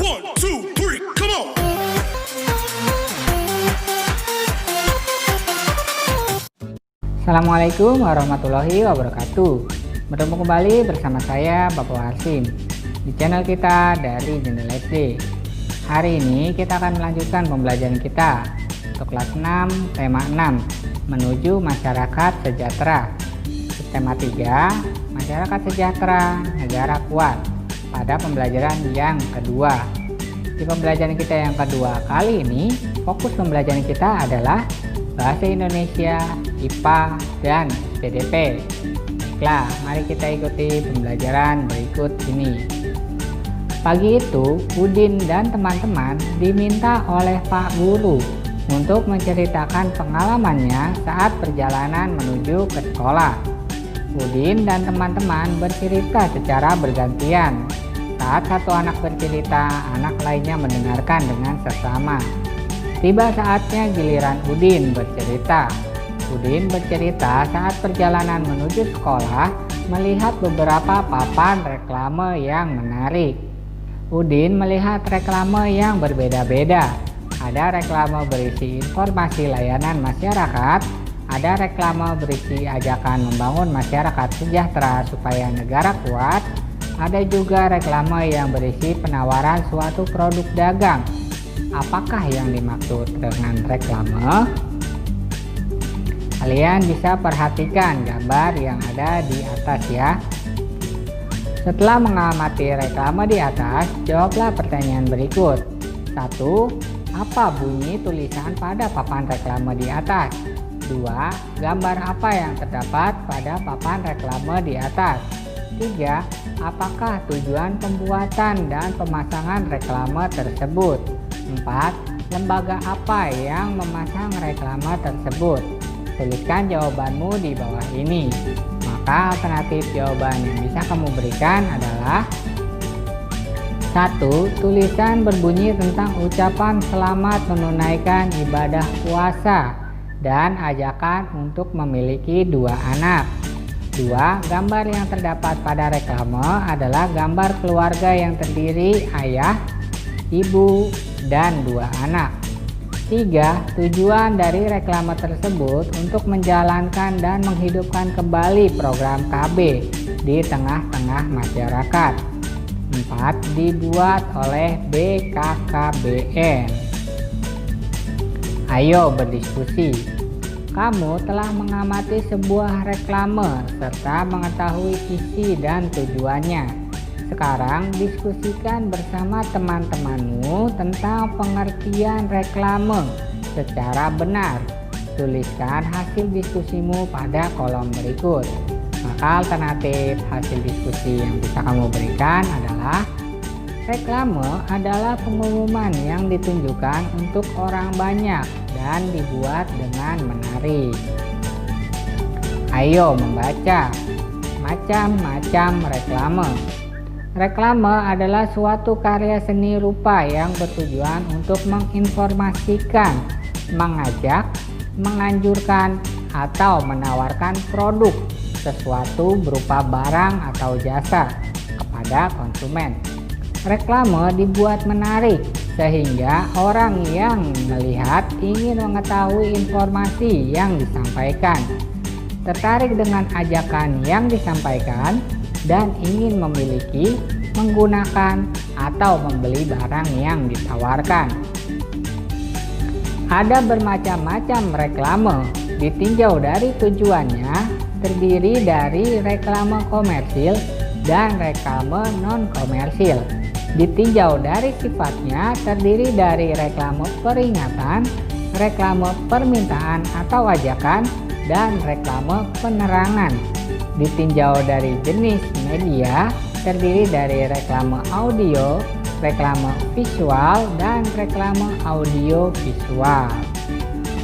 One, two, three, come on. Assalamualaikum warahmatullahi wabarakatuh. Bertemu kembali bersama saya Bapak Warsim di channel kita dari Jendela SD. Hari ini kita akan melanjutkan pembelajaran kita untuk kelas 6 tema 6 menuju masyarakat sejahtera. Tema 3 masyarakat sejahtera negara kuat pada pembelajaran yang kedua. Di pembelajaran kita yang kedua kali ini, fokus pembelajaran kita adalah bahasa Indonesia, IPA, dan PDP. Baiklah, mari kita ikuti pembelajaran berikut ini. Pagi itu, Udin dan teman-teman diminta oleh Pak Guru untuk menceritakan pengalamannya saat perjalanan menuju ke sekolah. Udin dan teman-teman bercerita secara bergantian. Saat satu anak bercerita, anak lainnya mendengarkan dengan seksama. Tiba saatnya giliran Udin bercerita. Udin bercerita saat perjalanan menuju sekolah melihat beberapa papan reklame yang menarik. Udin melihat reklame yang berbeda-beda. Ada reklame berisi informasi layanan masyarakat, ada reklame berisi ajakan membangun masyarakat sejahtera supaya negara kuat, ada juga reklame yang berisi penawaran suatu produk dagang. Apakah yang dimaksud dengan reklame? Kalian bisa perhatikan gambar yang ada di atas ya. Setelah mengamati reklame di atas, jawablah pertanyaan berikut. 1. Apa bunyi tulisan pada papan reklame di atas? 2. Gambar apa yang terdapat pada papan reklame di atas? 3. Apakah tujuan pembuatan dan pemasangan reklame tersebut? 4. Lembaga apa yang memasang reklame tersebut? Tuliskan jawabanmu di bawah ini. Maka alternatif jawaban yang bisa kamu berikan adalah 1. Tulisan berbunyi tentang ucapan selamat menunaikan ibadah puasa dan ajakan untuk memiliki 2 anak. 2. Gambar yang terdapat pada reklame adalah gambar keluarga yang terdiri ayah, ibu, dan 2 anak. 3. Tujuan dari reklame tersebut untuk menjalankan dan menghidupkan kembali program KB di tengah-tengah masyarakat. 4. Dibuat oleh BKKBN. Ayo berdiskusi. Kamu telah mengamati sebuah reklame serta mengetahui isi dan tujuannya. Sekarang diskusikan bersama teman-temanmu tentang pengertian reklame secara benar. Tuliskan hasil diskusimu pada kolom berikut. Maka alternatif hasil diskusi yang bisa kamu berikan adalah reklame adalah pengumuman yang ditunjukkan untuk orang banyak dan dibuat dengan menarik. Ayo membaca. Macam-macam reklame. Reklame adalah suatu karya seni rupa yang bertujuan untuk menginformasikan, mengajak, menganjurkan, atau menawarkan produk sesuatu berupa barang atau jasa kepada konsumen. Reklame dibuat menarik sehingga orang yang melihat ingin mengetahui informasi yang disampaikan, tertarik dengan ajakan yang disampaikan, dan ingin memiliki, menggunakan, atau membeli barang yang ditawarkan. Ada bermacam-macam reklame, ditinjau dari tujuannya, terdiri dari reklame komersil dan reklame non-komersil. Ditinjau dari sifatnya, terdiri dari reklame peringatan, reklame permintaan atau ajakan, dan reklame penerangan. Ditinjau dari jenis media, terdiri dari reklame audio, reklame visual, dan reklame audio visual.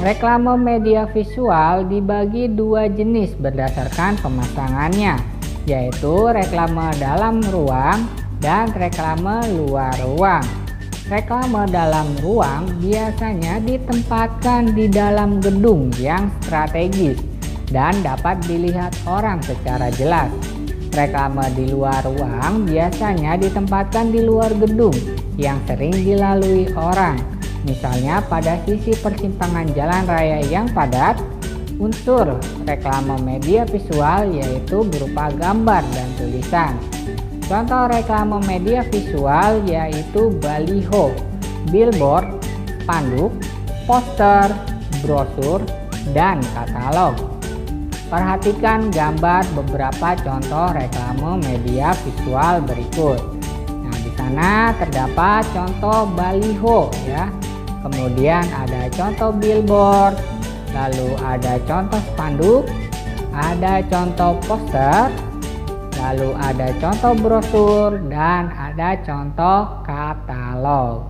Reklame media visual dibagi 2 jenis berdasarkan pemasangannya, yaitu reklame dalam ruang dan reklame luar ruang. Reklame dalam ruang biasanya ditempatkan di dalam gedung yang strategis dan dapat dilihat orang secara jelas. Reklame di luar ruang biasanya ditempatkan di luar gedung yang sering dilalui orang, misalnya pada sisi persimpangan jalan raya yang padat. Unsur reklame media visual yaitu berupa gambar dan tulisan. Contoh reklame media visual yaitu baliho, billboard, spanduk, poster, brosur, dan katalog. Perhatikan gambar beberapa contoh reklame media visual berikut. Nah, di sana terdapat contoh baliho ya. Kemudian ada contoh billboard, lalu ada contoh spanduk, ada contoh poster, lalu ada contoh brosur, dan ada contoh katalog.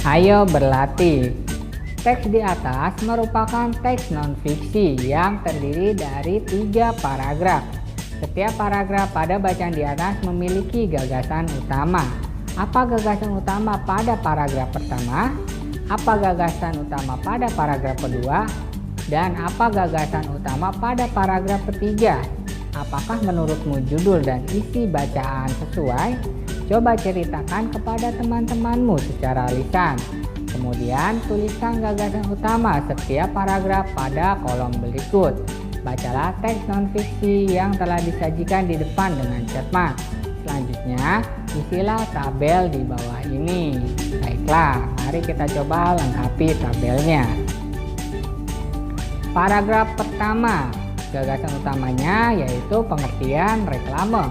Ayo berlatih. Teks di atas merupakan teks non-fiksi yang terdiri dari 3 paragraf. Setiap paragraf pada bacaan di atas memiliki gagasan utama. Apa gagasan utama pada paragraf pertama? Apa gagasan utama pada paragraf kedua? Dan apa gagasan utama pada paragraf ketiga? Apakah menurutmu judul dan isi bacaan sesuai? Coba ceritakan kepada teman-temanmu secara lisan. Kemudian tuliskan gagasan utama setiap paragraf pada kolom berikut. Bacalah teks non-fiksi yang telah disajikan di depan dengan cermat. Selanjutnya, isilah tabel di bawah ini. Baiklah, mari kita coba lengkapi tabelnya. Paragraf pertama, gagasan utamanya yaitu pengertian reklame.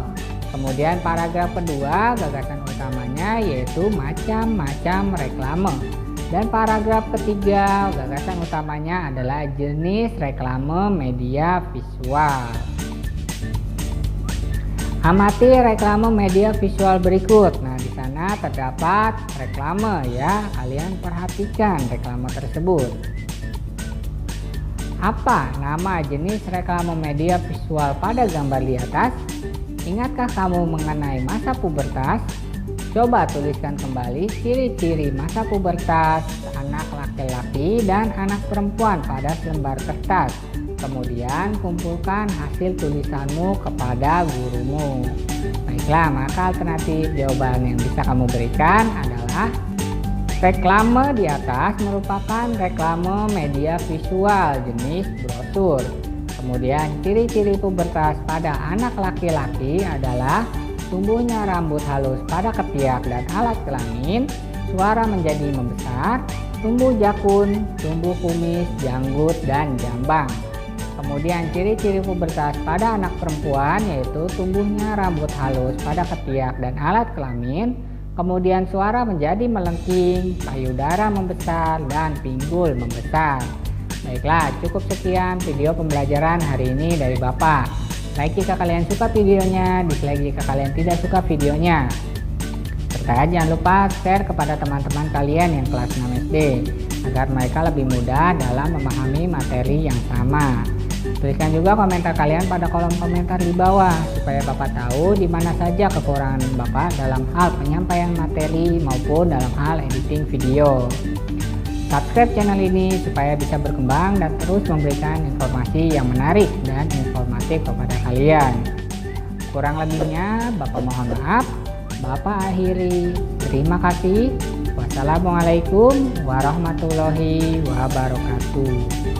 Kemudian paragraf kedua, gagasan utamanya yaitu macam-macam reklame. Dan paragraf ketiga, gagasan utamanya adalah jenis reklame media visual. Amati reklame media visual berikut. Nah, di sana terdapat reklame ya. Kalian perhatikan reklame tersebut. Apa nama jenis reklame media visual pada gambar di atas? Ingatkah kamu mengenai masa pubertas? Coba tuliskan kembali ciri-ciri masa pubertas anak laki-laki dan anak perempuan pada selembar kertas. Kemudian kumpulkan hasil tulisanmu kepada gurumu. Baiklah, maka alternatif jawaban yang bisa kamu berikan adalah reklame di atas merupakan reklame media visual jenis brosur. Kemudian ciri-ciri pubertas pada anak laki-laki adalah tumbuhnya rambut halus pada ketiak dan alat kelamin, suara menjadi membesar, tumbuh jakun, tumbuh kumis, janggut, dan jambang. Kemudian ciri-ciri pubertas pada anak perempuan yaitu tumbuhnya rambut halus pada ketiak dan alat kelamin, kemudian suara menjadi melengking, payudara membesar, dan pinggul membesar. Baiklah, cukup sekian video pembelajaran hari ini dari Bapak. Like jika kalian suka videonya, dislike jika kalian tidak suka videonya. Serta jangan lupa share kepada teman-teman kalian yang kelas 6 SD agar mereka lebih mudah dalam memahami materi yang sama. Tuliskan juga komentar kalian pada kolom komentar di bawah supaya Bapak tahu di mana saja kekurangan Bapak dalam hal penyampaian materi maupun dalam hal editing video. Subscribe channel ini supaya bisa berkembang dan terus memberikan informasi yang menarik dan informatif kepada kalian. Kurang lebihnya Bapak mohon maaf. Bapak akhiri. Terima kasih. Wassalamualaikum warahmatullahi wabarakatuh.